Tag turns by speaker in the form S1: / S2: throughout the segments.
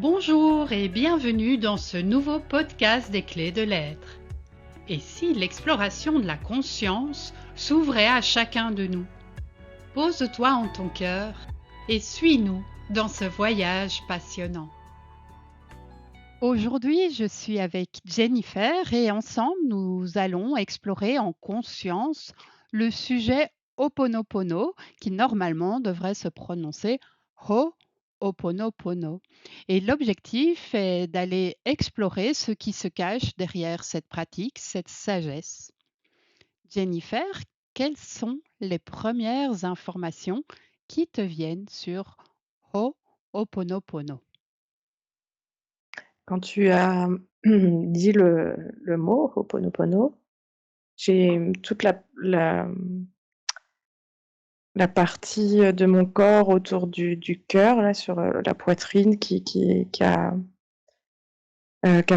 S1: Bonjour et bienvenue dans ce nouveau podcast des clés de l'être. Et si l'exploration de la conscience s'ouvrait à chacun de nous? Pose-toi en ton cœur et suis-nous dans ce voyage passionnant. Aujourd'hui, je suis avec Jennifer et ensemble, nous allons explorer en conscience le sujet Ho'oponopono qui normalement devrait se prononcer Ho'oponopono. Et l'objectif est d'aller explorer ce qui se cache derrière cette pratique, cette sagesse. Jennifer, quelles sont les premières informations qui te viennent sur Ho'oponopono?
S2: Quand tu as dit le mot Ho'oponopono, j'ai toute la partie, de mon corps autour du cœur, là, sur, la poitrine qui a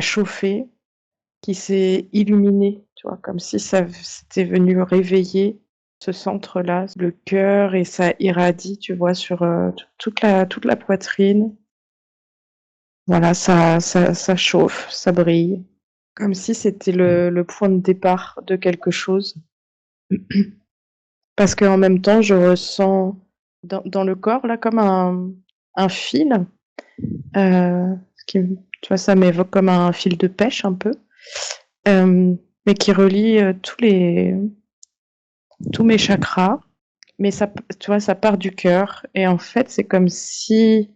S2: chauffé, qui s'est illuminée, tu vois? Comme si c'était venu réveiller ce centre-là, le cœur, et ça irradie, tu vois, sur, toute la poitrine. Voilà, ça chauffe, ça brille. Comme si c'était le point de départ de quelque chose. Parce qu'en même temps, je ressens dans le corps, là, comme un fil, ce qui me tu vois, ça m'évoque comme un fil de pêche un peu, mais qui relie, tous mes chakras. Mais ça tu vois, ça part du cœur, et en fait, c'est comme si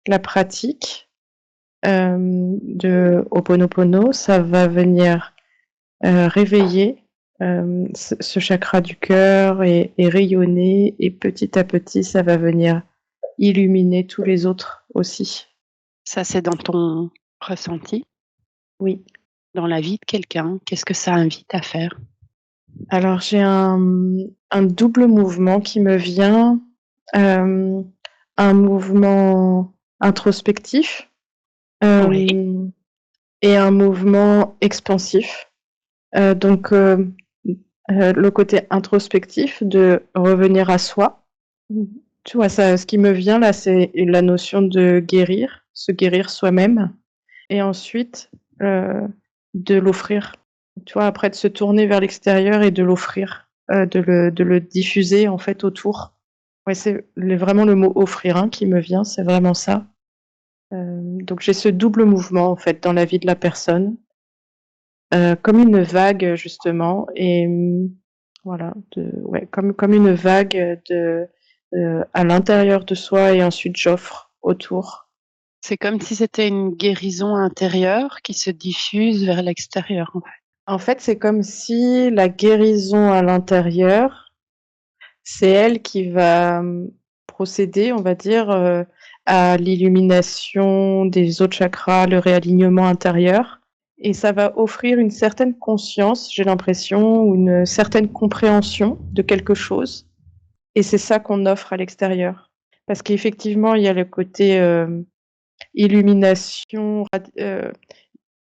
S2: la pratique, de Ho'oponopono, ça va venir réveiller, ce chakra du cœur, et rayonner, et petit à petit, ça va venir illuminer tous les autres aussi.
S1: Ça, c'est dans ton ressenti,
S2: Oui.
S1: dans la vie de quelqu'un. Qu'est-ce que ça invite à faire?
S2: Alors j'ai un double mouvement qui me vient, hem, un mouvement introspectif,
S1: Oui,
S2: hem, et un mouvement expansif. Donc, le côté introspectif de revenir à soi. Mmh. Tu vois, ça, ce qui me vient là, c'est la notion de guérir, se guérir soi-même, et ensuite, de l'offrir. Tu vois, après, de se tourner vers l'extérieur et de l'offrir, de le diffuser, en fait, autour. Ouais, c'est vraiment le mot «offrir», hein, qui me vient, c'est vraiment ça. Donc j'ai ce double mouvement, en fait, dans la vie de la personne, comme une vague, justement, et voilà, ouais, comme une vague, à l'intérieur de soi, et ensuite j'offre autour.
S1: c'est comme si c'était une guérison intérieure qui se diffuse vers l'extérieur, en fait.
S2: En fait, c'est comme si la guérison à l'intérieur, c'est elle qui va, procéder, on va dire, à l'illumination des autres chakras, le réalignement intérieur, et ça va offrir une certaine conscience, j'ai l'impression, ou une certaine compréhension de quelque chose. Et c'est ça qu'on offre à l'extérieur. Parce qu'effectivement, il y a le côté, illumination,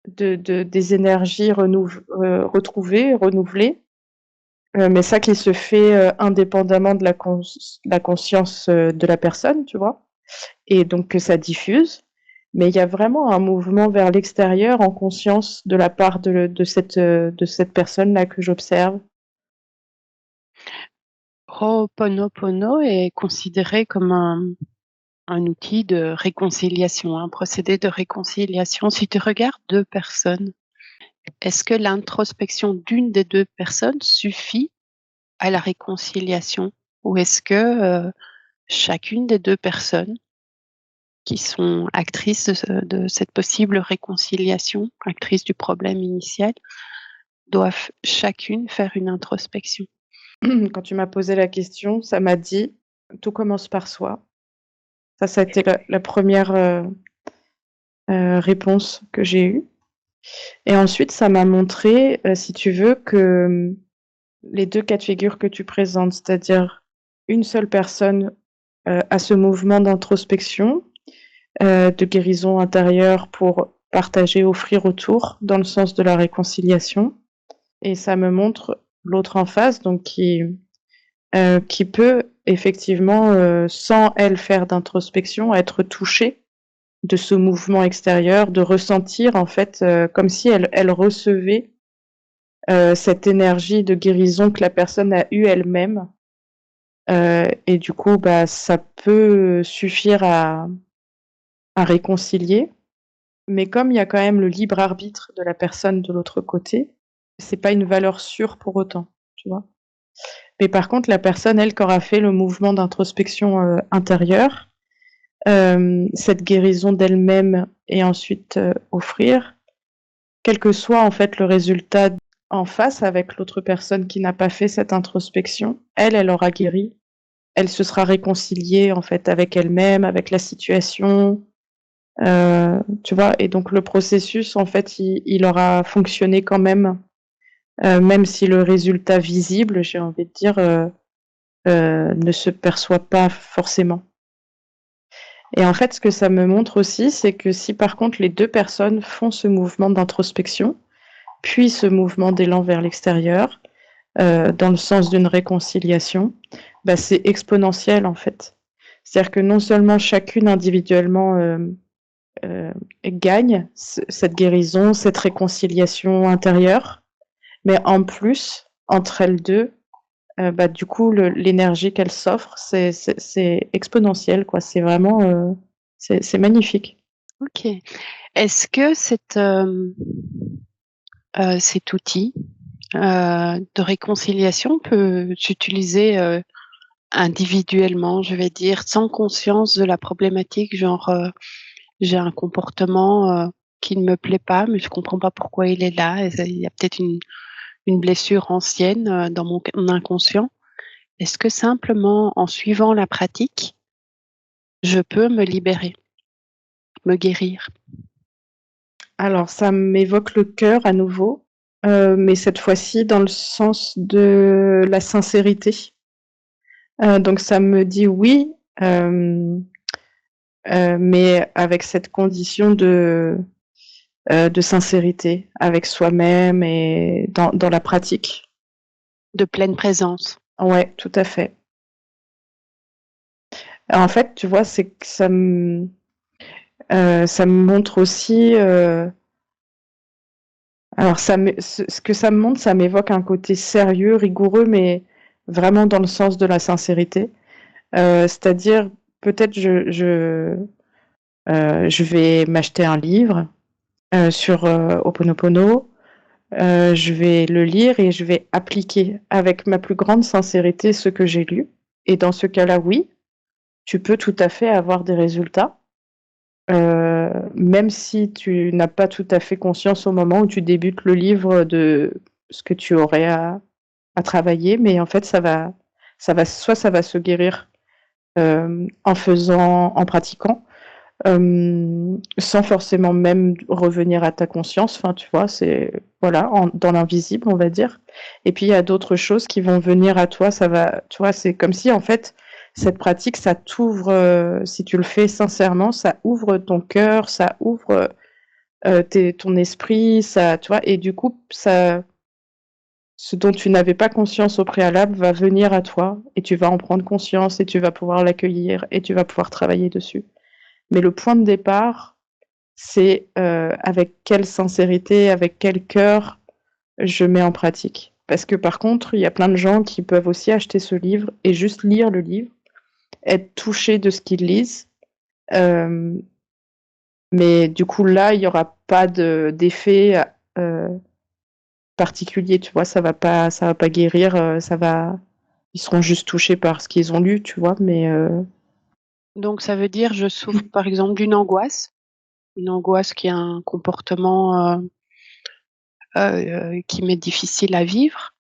S2: des énergies retrouvées, renouvelées, mais ça qui se fait, indépendamment de la conscience, de la personne, tu vois? Et donc que ça diffuse. Mais il y a vraiment un mouvement vers l'extérieur en conscience de la part de cette personne-là que j'observe.
S1: Ho'oponopono est considéré comme un outil de réconciliation, un procédé de réconciliation. Si tu regardes 2 personnes, est-ce que l'introspection d'une des 2 personnes suffit à la réconciliation? Ou est-ce que, chacune des 2 personnes qui sont actrices de cette possible réconciliation, actrices du problème initial, doivent chacune faire une introspection?
S2: Quand tu m'as posé la question, ça m'a dit: «Tout commence par soi». Ça a été la 1re, réponse que j'ai eue, et ensuite ça m'a montré, si tu veux, que, les 2 cas de figure que tu présentes, c'est-à-dire une seule personne, a ce mouvement d'introspection, de guérison intérieure pour partager, offrir autour, dans le sens de la réconciliation, et ça me montre l'autre en face, donc qui peut effectivement, sans elle faire d'introspection, être touchée de ce mouvement extérieur, de ressentir en fait, comme si elle recevait, cette énergie de guérison que la personne a eue elle-même, et du coup, bah, ça peut suffire à réconcilier. Mais comme il y a quand même le libre arbitre de la personne de l'autre côté, c'est pas une valeur sûre pour autant, tu vois? Mais par contre, la personne, elle, qui aura fait le mouvement d'introspection, intérieure, cette guérison d'elle-même et ensuite, offrir, quel que soit en fait le résultat en face avec l'autre personne qui n'a pas fait cette introspection, elle, elle aura guéri. Elle se sera réconciliée en fait avec elle-même, avec la situation, tu vois? Et donc le processus en fait, il aura fonctionné quand même, même si le résultat visible, j'ai envie de dire, ne se perçoit pas forcément. Et en fait, ce que ça me montre aussi, c'est que si par contre les 2 personnes font ce mouvement d'introspection, puis ce mouvement d'élan vers l'extérieur, dans le sens d'une réconciliation, bah, c'est exponentiel en fait. C'est-à-dire que non seulement chacune individuellement, gagne cette guérison, cette réconciliation intérieure, mais en plus, entre elles 2, bah, du coup, l'énergie qu'elles s'offrent, c'est exponentiel, quoi. C'est vraiment, c'est magnifique.
S1: OK. Est-ce que cet outil, de réconciliation peut s'utiliser, individuellement, je vais dire, sans conscience de la problématique? Genre, j'ai un comportement, qui ne me plaît pas, mais je comprends pas pourquoi il est là et il y a peut-être une blessure ancienne, dans mon inconscient. Est-ce que simplement en suivant la pratique, je peux me libérer, me guérir?
S2: Alors ça m'évoque le cœur à nouveau, mais cette fois-ci dans le sens de la sincérité. Donc ça me dit oui, mais avec cette condition de sincérité avec soi-même et dans la pratique.
S1: De pleine présence.
S2: Ouais, tout à fait. En fait, tu vois, c'est que ça me montre aussi, alors ce que ça me montre, ça m'évoque un côté sérieux, rigoureux, mais vraiment dans le sens de la sincérité. C'est-à-dire, peut-être je vais m'acheter un livre, sur, Ho'oponopono, je vais le lire et je vais appliquer avec ma plus grande sincérité ce que j'ai lu et dans ce cas-là, oui, tu peux tout à fait avoir des résultats, même si tu n'as pas tout à fait conscience au moment où tu débutes le livre de ce que tu aurais à travailler, mais en fait, ça va se guérir, en pratiquant, sans forcément même revenir à ta conscience, enfin, tu vois? C'est voilà, dans l'invisible, on va dire. Et puis il y a d'autres choses qui vont venir à toi, ça va tu vois? C'est comme si, en fait, cette pratique, ça t'ouvre, si tu le fais sincèrement, ça ouvre ton cœur, ça ouvre, tes ton esprit, ça tu vois? Et du coup, ça ce dont tu n'avais pas conscience au préalable va venir à toi et tu vas en prendre conscience et tu vas pouvoir l'accueillir et tu vas pouvoir travailler dessus. Mais le point de départ, c'est, avec quelle sincérité, avec quel cœur je mets en pratique. Parce que par contre, il y a plein de gens qui peuvent aussi acheter ce livre et juste lire le livre, être touchés de ce qu'ils lisent, hem, mais du coup là, il y aura pas d'effet, particulier, tu vois? Ça va pas guérir, ça va ils seront juste touchés par ce qu'ils ont lu, tu vois? Mais
S1: Donc ça veut dire je souffre par exemple une angoisse qui est un comportement, qui m'est difficile à vivre.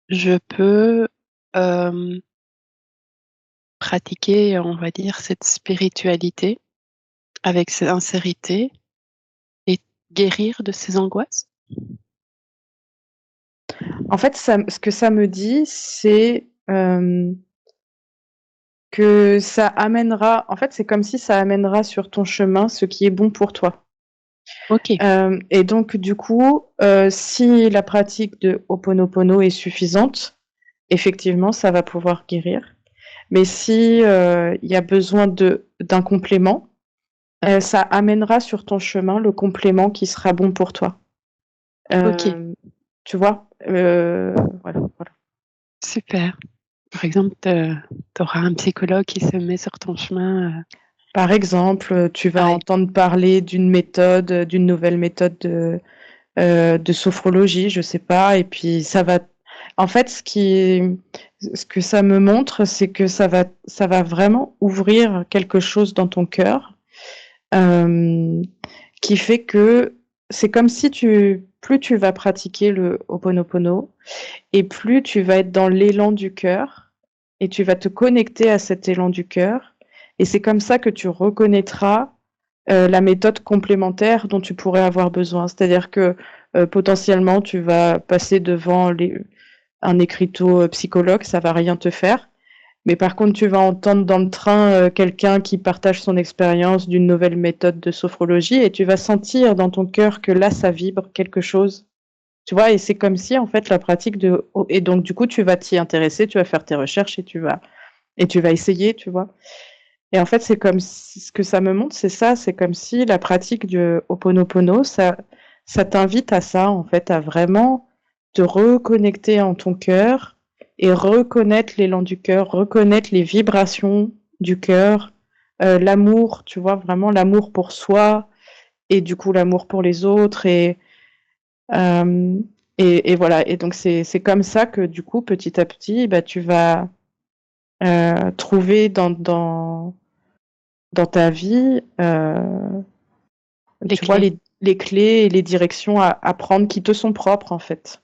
S1: Je peux, hem, pratiquer, on va dire, cette spiritualité avec sincérité et guérir de ces angoisses?
S2: en fait, ce que ça me dit, c'est, que ça amènera en fait, c'est comme si ça amènera sur ton chemin ce qui est bon pour toi.
S1: OK.
S2: Et donc du coup, si la pratique de Ho'oponopono est suffisante, effectivement, ça va pouvoir guérir. Mais si, il y a besoin d'un complément, Ça amènera sur ton chemin le complément qui sera bon pour toi.
S1: Ok,
S2: Tu vois? Voilà, voilà.
S1: super. Par exemple, tu auras un psychologue qui se met sur ton chemin.
S2: Par exemple, tu vas
S1: Ouais,
S2: entendre parler d'une méthode, d'une nouvelle méthode de sophrologie, je sais pas, et puis ça va. En fait, ce que ça me montre, c'est que ça va vraiment ouvrir quelque chose dans ton cœur, euh, qui fait que c'est comme si plus tu vas pratiquer le Ho'oponopono, et plus tu vas être dans l'élan du cœur, et tu vas te connecter à cet élan du cœur, et c'est comme ça que tu reconnaîtras la méthode complémentaire dont tu pourrais avoir besoin. C'est-à-dire que potentiellement, tu vas passer devant un écriteau psychologue, ça va rien te faire. Mais par contre, tu vas entendre dans le train quelqu'un qui partage son expérience d'une nouvelle méthode de sophrologie et tu vas sentir dans ton cœur que là, ça vibre quelque chose. Tu vois, et c'est comme si, en fait, la pratique de... Et donc, du coup, tu vas t'y intéresser, tu vas faire tes recherches et tu vas essayer, tu vois. Et en fait, c'est comme ce que ça me montre, c'est ça, c'est comme si la pratique du Ho'oponopono, ça t'invite à ça, en fait, à vraiment te reconnecter en ton cœur et reconnaître l'élan du cœur, reconnaître les vibrations du cœur, l'amour, tu vois, vraiment l'amour pour soi et du coup l'amour pour les autres euh, et voilà. Et donc c'est comme ça que du coup, petit à petit, bah, tu vas trouver dans ta vie,
S1: les
S2: tu vois,
S1: clés.
S2: les clés et les directions à prendre qui te sont propres, en fait.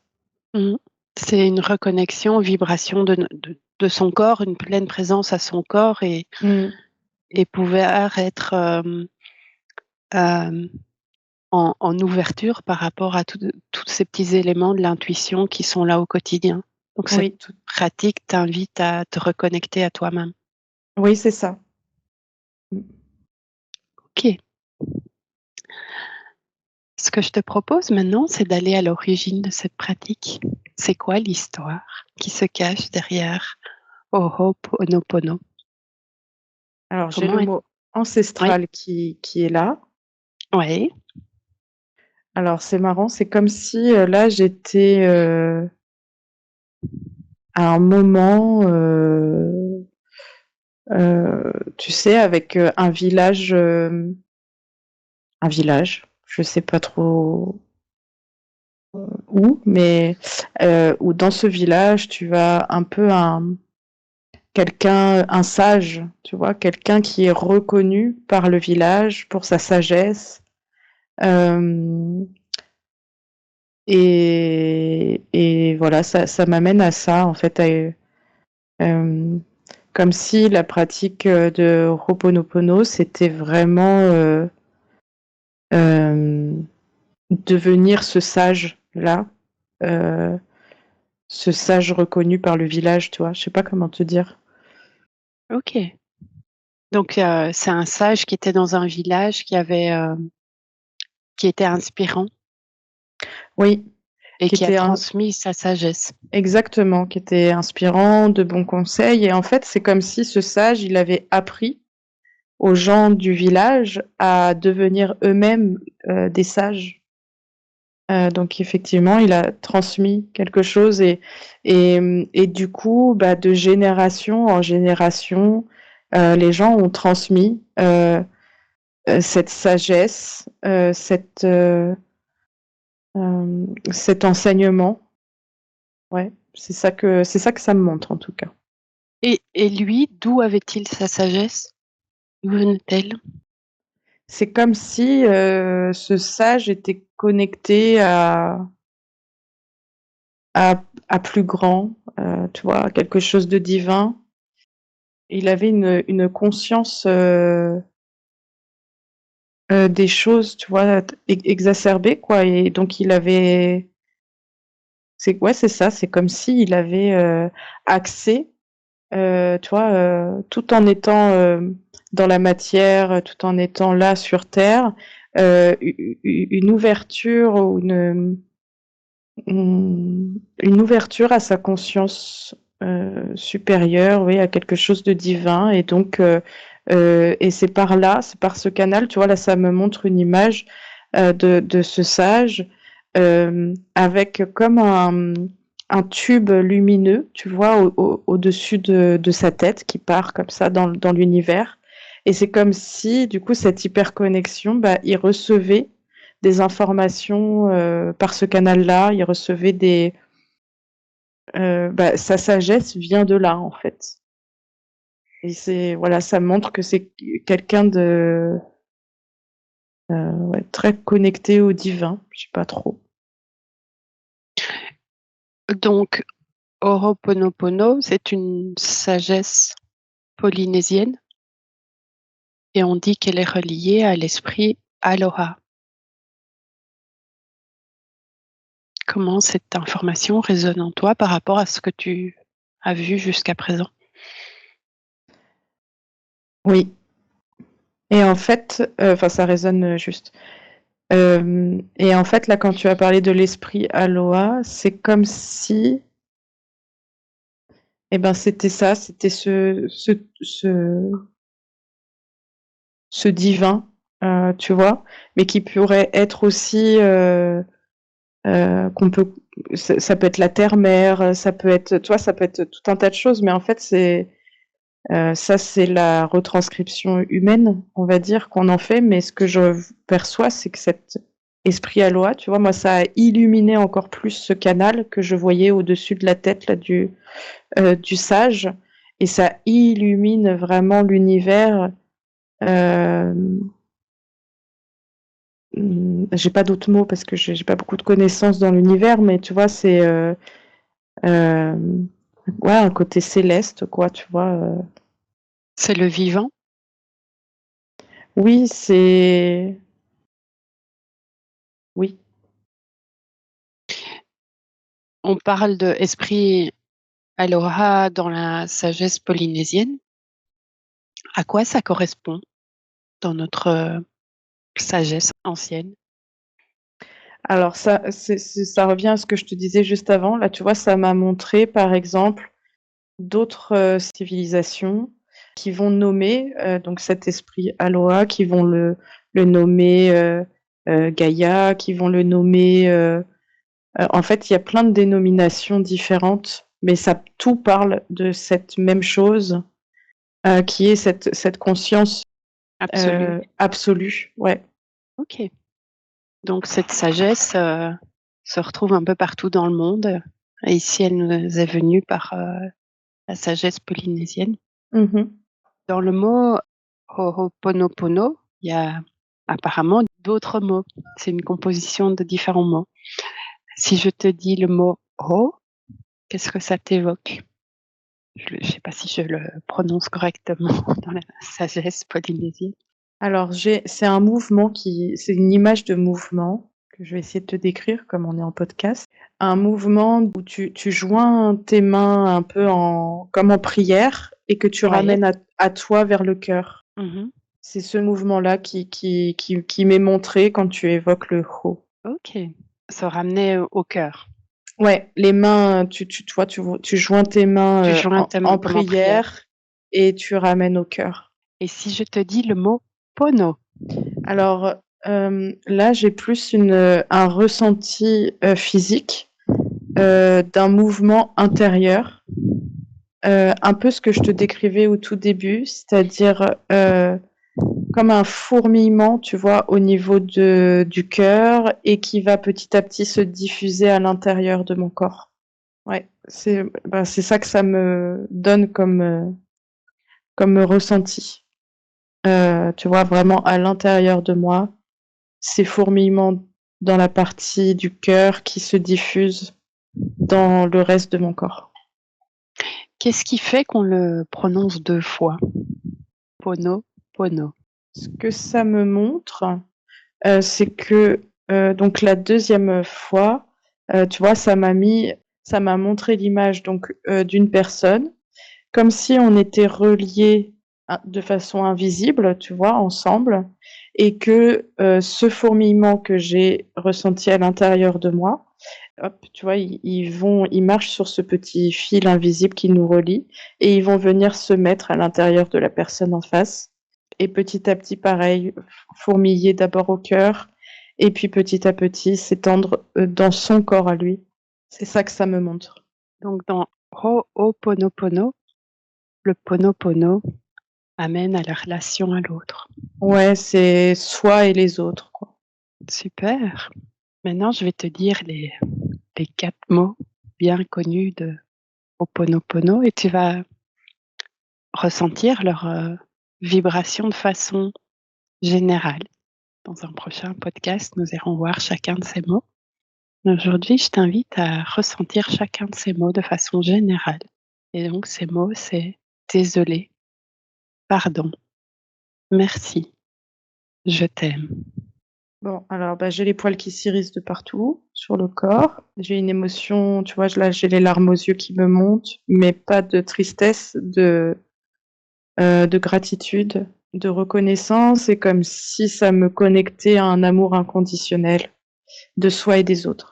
S1: Mhm. C'est une reconnexion, vibration de son corps, une pleine présence à son corps
S2: Mm.
S1: et pouvoir être euh, en ouverture par rapport à tous ces petits éléments de l'intuition qui sont là au quotidien. Donc cette
S2: Oui,
S1: pratique t'invite à te reconnecter à toi-même.
S2: oui, c'est ça. Mm.
S1: Ok. Ce que je te propose maintenant, c'est d'aller à l'origine de cette pratique. C'est quoi l'histoire qui se cache derrière Ho'oponopono?
S2: Alors, j'ai
S1: Comment
S2: le
S1: est...
S2: mot
S1: Oui,
S2: ancestral qui est là.
S1: oui,
S2: Alors, c'est marrant, c'est comme si là, j'étais à un moment, tu sais, avec un village, je sais pas trop où, mais où dans ce village, tu as un peu quelqu'un, un sage, tu vois, quelqu'un qui est reconnu par le village pour sa sagesse. Euh, et voilà, ça m'amène à ça, en fait, euh, comme si la pratique de Ho'oponopono, c'était vraiment euh, devenir ce sage-là, euh, ce sage reconnu par le village, tu vois. Je sais pas comment te dire.
S1: ok. Donc c'est un sage qui était dans un village qui était inspirant
S2: Oui,
S1: et
S2: qui
S1: qui a
S2: était
S1: transmis sa sagesse.
S2: exactement, qui était inspirant, de bons conseils. Et en fait, c'est comme si ce sage, il avait appris aux gens du village à devenir eux-mêmes des sages. Donc effectivement, il a transmis quelque chose et du coup, bah, de génération en génération, les gens ont transmis cette sagesse, cet enseignement. Ouais, c'est ça que ça me montre en tout cas.
S1: Et lui, d'où avait-il sa sagesse? D'où venait-elle?
S2: C'est comme si ce sage était connecté à plus grand, tu vois, à quelque chose de divin. Il avait une conscience des choses, tu vois, exacerbées, quoi. Et donc il avait, c'est ouais, c'est ça. C'est comme si il avait accès, tu vois, tout en étant dans la matière, tout en étant là sur Terre, une ouverture ou une ouverture à sa conscience supérieure, oui, à quelque chose de divin, et donc Et c'est par là, c'est par ce canal, tu vois, là, ça me montre une image de ce sage avec comme un tube lumineux, tu vois, au-dessus de sa tête qui part comme ça dans l'univers. Et c'est comme si, du coup, cette hyperconnexion, bah, il recevait des informations par ce canal-là, il recevait bah, sa sagesse vient de là, en fait. Et c'est, voilà, ça montre que c'est quelqu'un de ouais, très connecté au divin, je sais pas trop.
S1: Donc, Ho'oponopono, c'est une sagesse polynésienne et on dit qu'elle est reliée à l'esprit Aloha. Comment cette information résonne en toi par rapport à ce que tu as vu jusqu'à présent?
S2: Oui. Et en fait, enfin, ça résonne juste. Et en fait, là, quand tu as parlé de l'esprit Aloha, c'est comme si, eh ben, c'était ça, c'était ce divin, tu vois, mais qui pourrait être aussi qu'on peut, ça peut être la terre-mère, ça peut être, tu vois, ça peut être tout un tas de choses, mais en fait, ça, c'est la retranscription humaine, on va dire, qu'on en fait. Mais ce que je perçois, c'est que cet esprit Aloha, tu vois, moi, ça a illuminé encore plus ce canal que je voyais au-dessus de la tête là, du sage. Et ça illumine vraiment l'univers. Euh, j'ai pas d'autres mots parce que j'ai pas beaucoup de connaissances dans l'univers, mais tu vois, c'est euh, ouais, un côté céleste, quoi, tu vois.
S1: C'est le vivant.
S2: Oui, c'est. Oui.
S1: On parle d'esprit Aloha dans la sagesse polynésienne. À quoi ça correspond dans notre sagesse ancienne?
S2: Alors ça, ça revient à ce que je te disais juste avant. Là, tu vois, ça m'a montré, par exemple, d'autres civilisations qui vont nommer donc cet esprit Aloha, qui vont le nommer Gaïa, qui vont le nommer. En fait, il y a plein de dénominations différentes, mais ça tout parle de cette même chose, qui est cette conscience
S1: Absolue.
S2: absolue. Ouais.
S1: Ok. Donc cette sagesse se retrouve un peu partout dans le monde. Et ici, elle nous est venue par la sagesse polynésienne.
S2: Mhm.
S1: Dans le mot Ho'oponopono, il y a apparemment d'autres mots. C'est une composition de différents mots. Si je te dis le mot Ho, qu'est-ce que ça t'évoque? Je ne sais pas si je le prononce correctement dans la sagesse polynésienne.
S2: Alors, c'est un mouvement c'est une image de mouvement que je vais essayer de te décrire comme on est en podcast. Un mouvement où tu joins tes mains un peu comme en prière et que tu
S1: Ouais.
S2: ramènes à toi vers le cœur.
S1: Mhm.
S2: C'est ce mouvement-là qui m'est montré quand tu évoques le Ho.
S1: Ok. Se ramener au cœur.
S2: Ouais, les mains, tu joins tes mains
S1: Tu joins ta main
S2: en
S1: comme en prière.
S2: prière et tu ramènes au cœur.
S1: Et si je te dis le mot Pono?
S2: Alors, là, j'ai plus un ressenti, physique, d'un mouvement intérieur, un peu ce que je te décrivais au tout début, c'est-à-dire, comme un fourmillement, tu vois, au niveau du cœur et qui va petit à petit se diffuser à l'intérieur de mon corps. Ouais, c'est ça que ça me donne comme ressenti. Tu vois, vraiment à l'intérieur de moi. Ces fourmillements dans la partie du cœur qui se diffusent dans le reste de mon corps.
S1: Qu'est-ce qui fait qu'on le prononce deux fois? Pono, Pono.
S2: Ce que ça me montre, c'est que donc la deuxième fois, tu vois, ça m'a montré l'image donc d'une personne, comme si on était reliés de façon invisible, tu vois, ensemble, et que ce fourmillement que j'ai ressenti à l'intérieur de moi, hop, tu vois, ils marchent sur ce petit fil invisible qui nous relie et ils vont venir se mettre à l'intérieur de la personne en face. Et petit à petit, pareil, fourmiller d'abord au cœur, et puis petit à petit s'étendre dans son corps à lui. C'est ça que ça me montre.
S1: Donc dans Ho'oponopono, le ponopono amène à la relation à l'autre.
S2: Ouais, c'est soi et les autres, quoi.
S1: Super. Maintenant, je vais te dire les 4 mots bien connus de Ho'oponopono et tu vas ressentir leur vibration de façon générale. Dans un prochain podcast, nous irons voir chacun de ces mots. Aujourd'hui, je t'invite à ressentir chacun de ces mots de façon générale. Et donc, ces mots, c'est désolé, pardon, merci, je t'aime.
S2: Bon, alors, j'ai les poils qui s'irrissent de partout sur le corps. J'ai une émotion, tu vois, là, j'ai les larmes aux yeux qui me montent, mais pas de tristesse, de gratitude, de reconnaissance. C'est comme si ça me connectait à un amour inconditionnel de soi et des autres.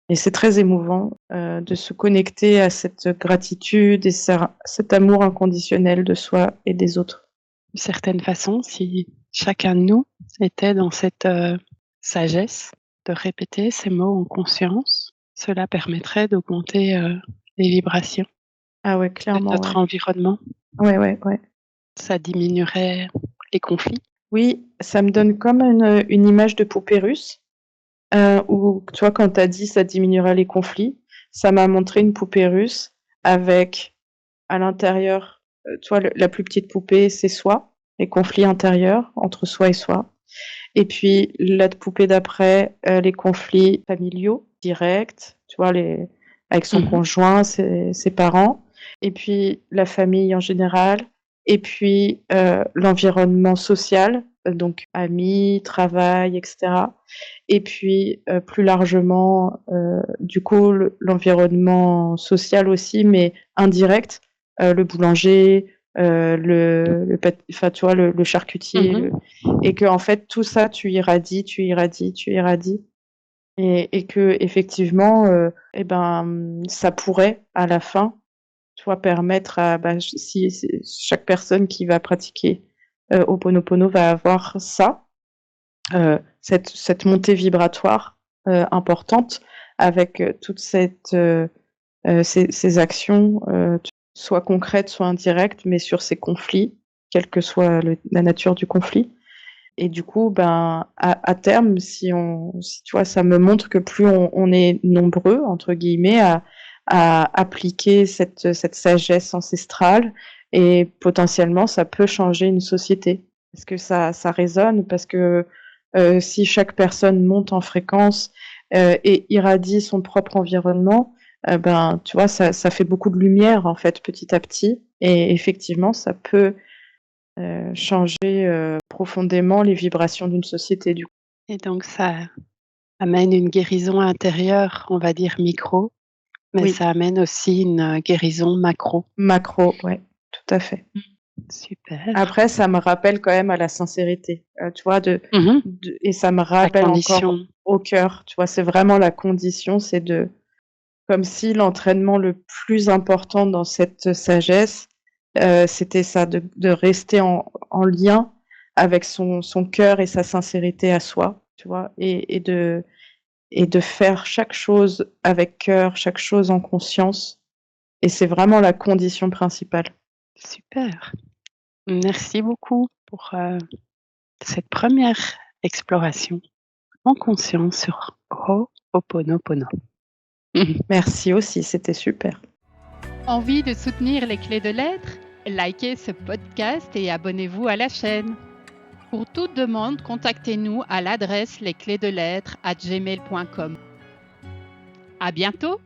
S2: Et c'est très émouvant de se connecter à cette gratitude et cet amour inconditionnel de soi et des autres.
S1: D'une certaine façon, si chacun de nous était dans cette sagesse de répéter ces mots en conscience, cela permettrait d'augmenter les vibrations
S2: Ah ouais,
S1: de
S2: clairement,
S1: notre
S2: ouais.
S1: environnement.
S2: Ouais.
S1: Ça diminuerait les conflits.
S2: Oui, ça me donne comme une image de poupée russe, où, tu vois, quand tu as dit: «Ça diminuera les conflits», ça m'a montré une poupée russe avec, à l'intérieur, tu vois, la plus petite poupée, c'est soi, les conflits intérieurs entre soi et soi. Et puis la poupée d'après, les conflits familiaux directs, tu vois, avec son conjoint, ses parents, et puis la famille en général, et puis l'environnement social, donc amis, travail, et cetera. Et puis plus largement, du coup, l'environnement social aussi, mais indirect, le boulanger, enfin, tu vois, le charcutier, et que en fait tout ça tu irradies et que effectivement ça pourrait à la fin, tu vois, permettre à si chaque personne qui va pratiquer Ho'oponopono va avoir ça, cette montée vibratoire importante avec toute ces actions soit concrètes, soit indirectes, mais sur ces conflits, quelle que soit la nature du conflit. Et du coup, à terme, si tu vois, ça me montre que plus on est «nombreux» entre guillemets à appliquer cette sagesse ancestrale, et potentiellement ça peut changer une société. Parce que ça résonne, parce que, si chaque personne monte en fréquence, et irradie son propre environnement, tu vois, ça fait beaucoup de lumière en fait petit à petit, et effectivement ça peut changer profondément les vibrations d'une société, du coup.
S1: Et donc ça amène une guérison intérieure, on va dire micro, mais
S2: Oui,
S1: ça amène aussi une guérison macro.
S2: macro, ouais, tout à fait.
S1: Super.
S2: Après, ça me rappelle quand même à la sincérité, tu vois,
S1: Mmh.
S2: et ça me
S1: La
S2: rappelle encore
S1: condition.
S2: au cœur, tu vois? C'est vraiment la condition, c'est comme si l'entraînement le plus important dans cette sagesse, c'était ça, de rester en lien avec son cœur et sa sincérité à soi, tu vois? Et de faire chaque chose avec cœur, chaque chose en conscience, et c'est vraiment la condition principale.
S1: Super. Merci beaucoup pour cette première exploration en conscience sur Ho'oponopono.
S2: Merci aussi, c'était super.
S3: Envie de soutenir les clés de lettres? Likez ce podcast et abonnez-vous à la chaîne. Pour toute demande, contactez-nous à l'adresse lesclésdelettres@gmail.com. À bientôt!